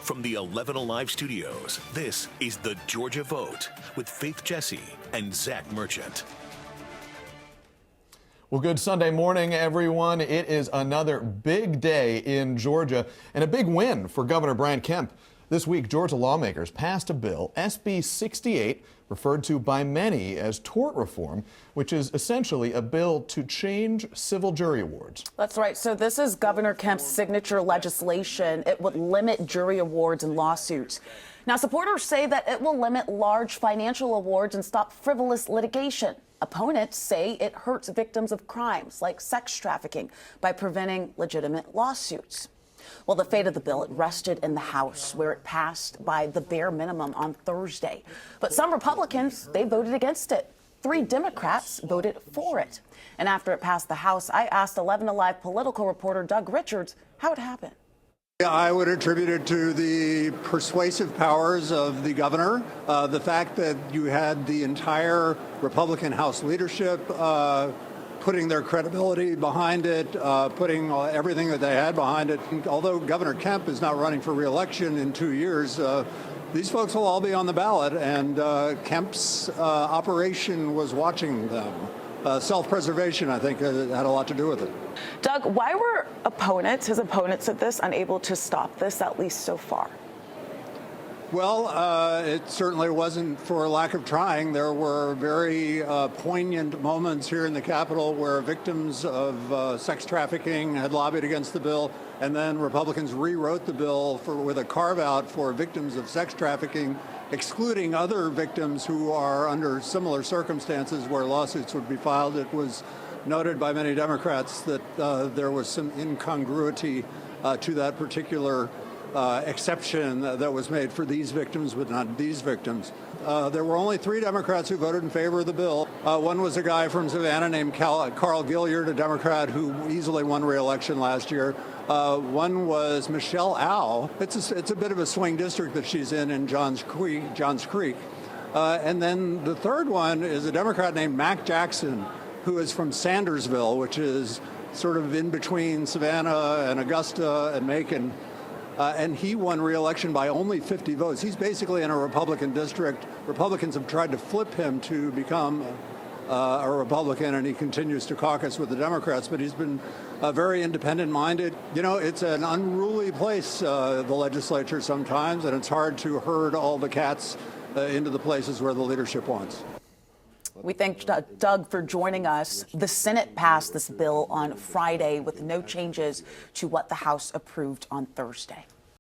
From the 11 Alive studios, this is The Georgia Vote with Faith Jesse and Zach Merchant. Well, good Sunday morning, everyone. It is another big day in Georgia and a big win for Governor Kemp. This week, Georgia lawmakers passed a bill, SB 68, referred to by many as tort reform, which is essentially a bill to change civil jury awards. That's right. So this is Governor Kemp's signature legislation. It would limit jury awards and lawsuits. Now, supporters say that it will limit large financial awards and stop frivolous litigation. Opponents say it hurts victims of crimes like sex trafficking by preventing legitimate lawsuits. Well, the fate of the bill, it rested in the House, where it passed by the bare minimum on Thursday. But some Republicans, they voted against it. 3 Democrats voted for it. And after it passed the House, I asked 11 Alive political reporter Doug Richards how it happened. I would attribute it to the persuasive powers of the governor, the fact that you had the entire Republican House leadership putting their credibility behind it, putting everything that they had behind it. Although Governor Kemp is not running for re-election in 2 years, these folks will all be on the ballot, and Kemp's operation was watching them. Self-preservation, I think, had a lot to do with it. Doug, why were his opponents at this, unable to stop this, at least so far? Well, it certainly wasn't for lack of trying. There were very poignant moments here in the Capitol where victims of sex trafficking had lobbied against the bill, and then Republicans rewrote the bill with a carve-out for victims of sex trafficking, excluding other victims who are under similar circumstances where lawsuits would be filed. It was noted by many Democrats that there was some incongruity to that particular exception that was made for these victims, but not these victims. There were only 3 Democrats who voted in favor of the bill. One was a guy from Savannah named Carl Gilliard, a Democrat who easily won re-election last year. One was Michelle Au. It's a bit of a swing district that she's in Johns Creek. And then the third one is a Democrat named Mac Jackson, who is from Sandersville, which is sort of in between Savannah and Augusta and Macon. And he won re-election by only 50 votes. He's basically in a Republican district. Republicans have tried to flip him to become a Republican, and he continues to caucus with the Democrats, but he's been very independent-minded. You know, it's an unruly place, the legislature sometimes, and it's hard to herd all the cats into the places where the leadership wants. We thank Doug for joining us. The Senate passed this bill on Friday with no changes to what the House approved on Thursday.